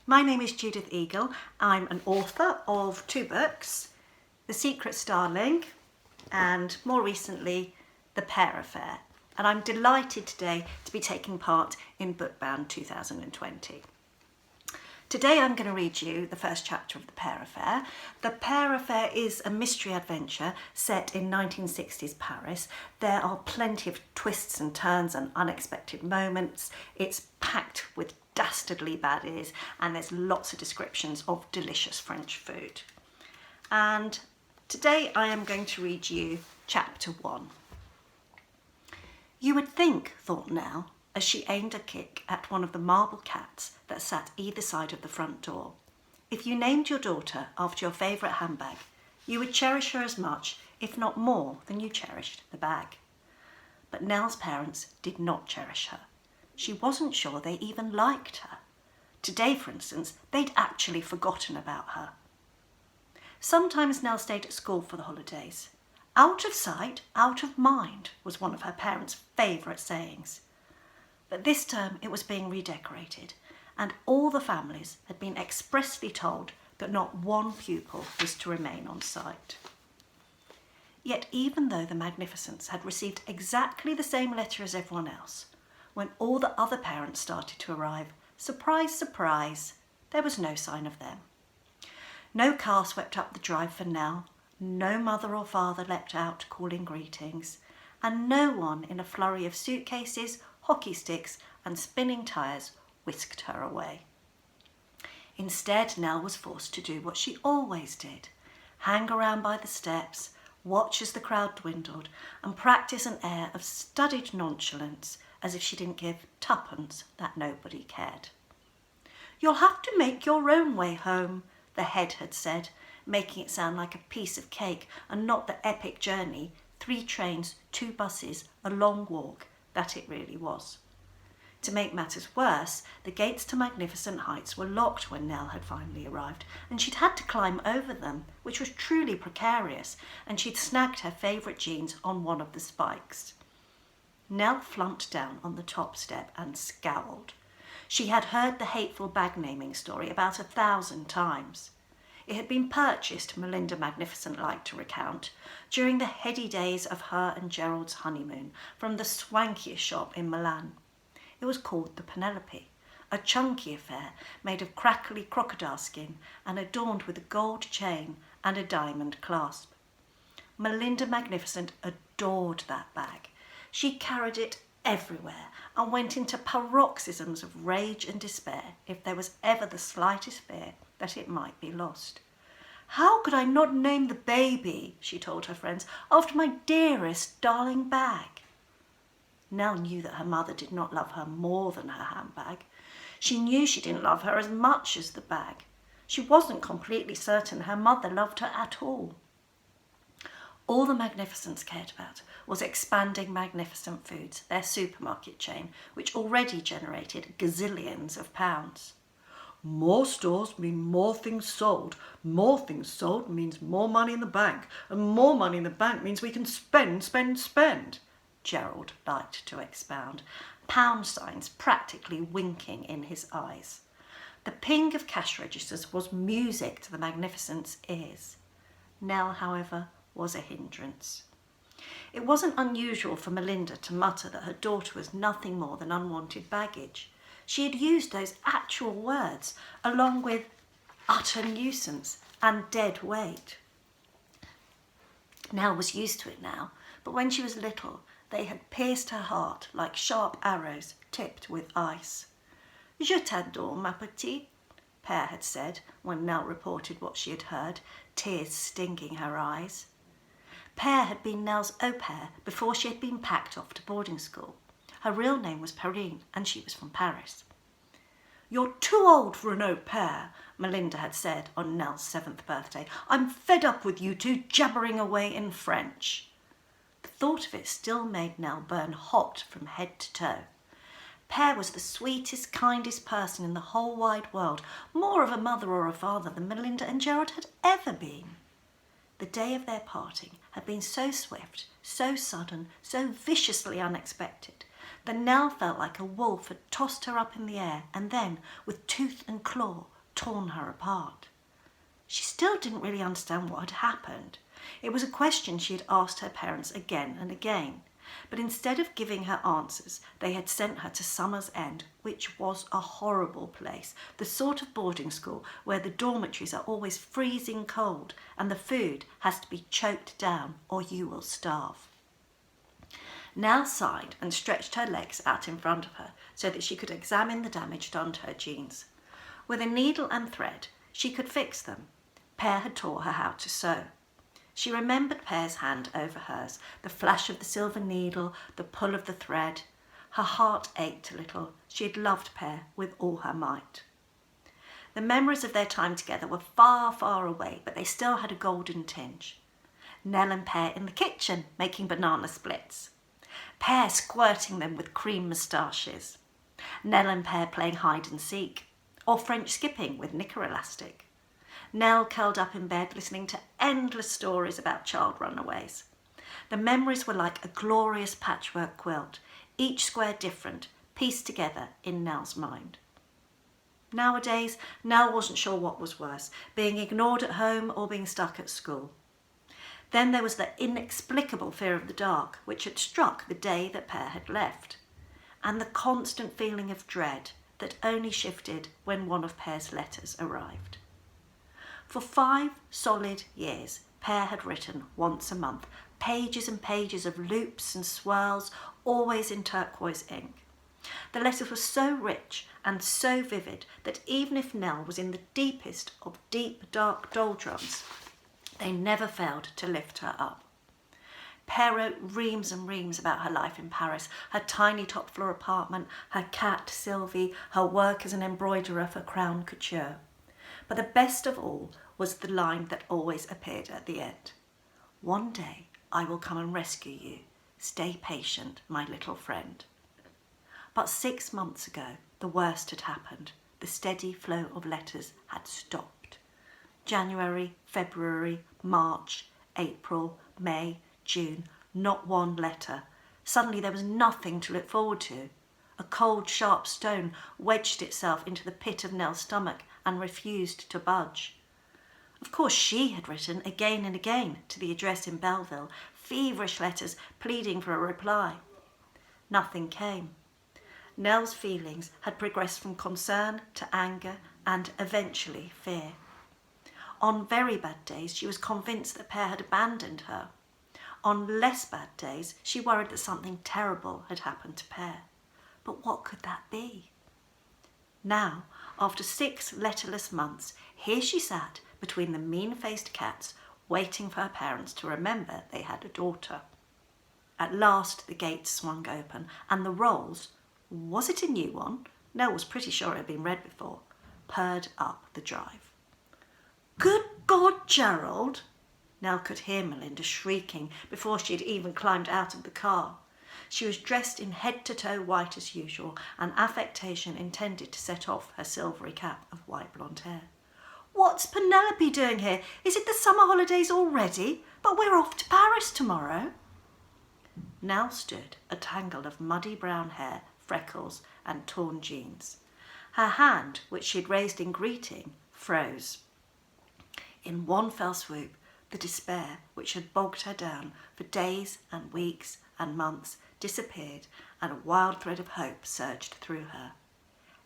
My name is Judith Eagle. I'm an author of 2 books, The Secret Starling and more recently, The Pear Affair. And I'm delighted today to be taking part in BookBound 2020. Today I'm going to read you the first chapter of The Pear Affair. The Pear Affair is a mystery adventure set in 1960s Paris. There are plenty of twists and turns and unexpected moments. It's packed with dastardly baddies and there's lots of descriptions of delicious French food. And today I am going to read you chapter 1. You would think, thought Nell, as she aimed a kick at one of the marble cats that sat either side of the front door. If you named your daughter after your favourite handbag, you would cherish her as much, if not more, than you cherished the bag. But Nell's parents did not cherish her. She wasn't sure they even liked her. Today, for instance, they'd actually forgotten about her. Sometimes Nell stayed at school for the holidays. Out of sight, out of mind was one of her parents' favourite sayings. But this term it was being redecorated, and all the families had been expressly told that not one pupil was to remain on site. Yet even though the Magnificents had received exactly the same letter as everyone else, when all the other parents started to arrive, surprise, surprise, there was no sign of them. No car swept up the drive for Nell, no mother or father leapt out calling greetings, and no one in a flurry of suitcases, hockey sticks and spinning tyres whisked her away. Instead, Nell was forced to do what she always did, hang around by the steps, watch as the crowd dwindled and practice an air of studied nonchalance as if she didn't give tuppence that nobody cared. "You'll have to make your own way home," the head had said, making it sound like a piece of cake and not the epic journey, 3 trains, 2 buses, a long walk, that it really was. To make matters worse, the gates to Magnificent Heights were locked when Nell had finally arrived, and she'd had to climb over them, which was truly precarious, and she'd snagged her favourite jeans on one of the spikes. Nell flumped down on the top step and scowled. She had heard the hateful bag naming story about 1,000 times. It had been purchased, Melinda Magnificent liked to recount, during the heady days of her and Gerald's honeymoon from the swankiest shop in Milan. It was called the Penelope, a chunky affair made of crackly crocodile skin and adorned with a gold chain and a diamond clasp. Melinda Magnificent adored that bag. She carried it everywhere and went into paroxysms of rage and despair if there was ever the slightest fear that it might be lost. "How could I not name the baby," she told her friends, "after my dearest, darling bag?" Nell knew that her mother did not love her more than her handbag. She knew she didn't love her as much as the bag. She wasn't completely certain her mother loved her at all. All the Magnificents cared about was expanding Magnificent Foods, their supermarket chain, which already generated gazillions of pounds. "More stores mean more things sold. More things sold means more money in the bank. And more money in the bank means we can spend," Gerald liked to expound, pound signs practically winking in his eyes. The ping of cash registers was music to the Magnificents' ears. Nell, however, was a hindrance. It wasn't unusual for Melinda to mutter that her daughter was nothing more than unwanted baggage. She had used those actual words, along with utter nuisance and dead weight. Nell was used to it now, but when she was little, they had pierced her heart like sharp arrows tipped with ice. "Je t'adore, ma petite," Pear had said when Nell reported what she had heard, tears stinging her eyes. Pear had been Nell's au pair before she had been packed off to boarding school. Her real name was Perrine, and she was from Paris. "You're too old for an au pair," Melinda had said on Nell's 7th birthday. "I'm fed up with you two jabbering away in French." The thought of it still made Nell burn hot from head to toe. Pear was the sweetest, kindest person in the whole wide world, more of a mother or a father than Melinda and Gerald had ever been. The day of their parting had been so swift, so sudden, so viciously unexpected, that Nell felt like a wolf had tossed her up in the air and then, with tooth and claw, torn her apart. She still didn't really understand what had happened. It was a question she had asked her parents again and again, but instead of giving her answers, they had sent her to Summer's End, which was a horrible place, the sort of boarding school where the dormitories are always freezing cold and the food has to be choked down or you will starve. Nell sighed and stretched her legs out in front of her so that she could examine the damage done to her jeans. With a needle and thread, she could fix them. Pear had taught her how to sew. She remembered Pear's hand over hers, the flash of the silver needle, the pull of the thread. Her heart ached a little. She had loved Pear with all her might. The memories of their time together were far, far away, but they still had a golden tinge. Nell and Pear in the kitchen making banana splits. Pear squirting them with cream moustaches. Nell and Pear playing hide and seek, or French skipping with knicker elastic. Nell curled up in bed listening to endless stories about child runaways. The memories were like a glorious patchwork quilt, each square different, pieced together in Nell's mind. Nowadays, Nell wasn't sure what was worse, being ignored at home or being stuck at school. Then there was the inexplicable fear of the dark, which had struck the day that Pear had left, and the constant feeling of dread that only shifted when one of Pear's letters arrived. For 5 solid years, Pear had written once a month, pages and pages of loops and swirls, always in turquoise ink. The letters were so rich and so vivid that even if Nell was in the deepest of deep, dark doldrums, they never failed to lift her up. Pear wrote reams and reams about her life in Paris, her tiny top-floor apartment, her cat, Sylvie, her work as an embroiderer for Crown Couture. But the best of all was the line that always appeared at the end. "One day I will come and rescue you. Stay patient, my little friend." But 6 months ago, the worst had happened. The steady flow of letters had stopped. January, February, March, April, May, June, not one letter. Suddenly there was nothing to look forward to. A cold, sharp stone wedged itself into the pit of Nell's stomach and refused to budge. Of course she had written again and again to the address in Belleville, feverish letters pleading for a reply. Nothing came. Nell's feelings had progressed from concern to anger and eventually fear. On very bad days, she was convinced that Pear had abandoned her. On less bad days, she worried that something terrible had happened to Pear. But what could that be? Now, after 6 letterless months, here she sat between the mean-faced cats, waiting for her parents to remember they had a daughter. At last the gates swung open, and the rolls, was it a new one? Nell was pretty sure it had been read before, purred up the drive. "Good God, Gerald!" Nell could hear Melinda shrieking before she had even climbed out of the car. She was dressed in head-to-toe white as usual, an affectation intended to set off her silvery cap of white blonde hair. "What's Penelope doing here? Is it the summer holidays already? But we're off to Paris tomorrow." Nell stood, a tangle of muddy brown hair, freckles and torn jeans. Her hand, which she had raised in greeting, froze. In one fell swoop, the despair which had bogged her down for days and weeks and months disappeared, and a wild thread of hope surged through her.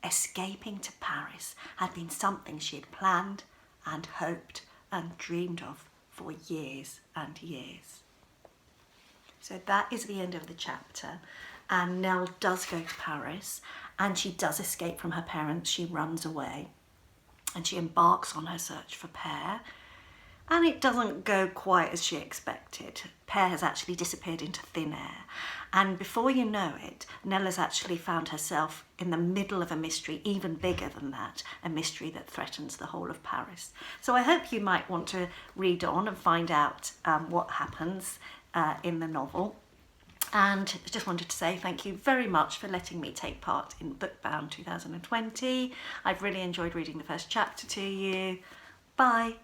Escaping to Paris had been something she had planned and hoped and dreamed of for years and years. So that is the end of the chapter, and Nell does go to Paris, and she does escape from her parents. She runs away and she embarks on her search for Pear, and it doesn't go quite as she expected. Pear has actually disappeared into thin air, and before you know it, Nell has actually found herself in the middle of a mystery even bigger than that, a mystery that threatens the whole of Paris. So I hope you might want to read on and find out what happens in the novel. And I just wanted to say thank you very much for letting me take part in BookBound 2020. I've really enjoyed reading the first chapter to you. Bye.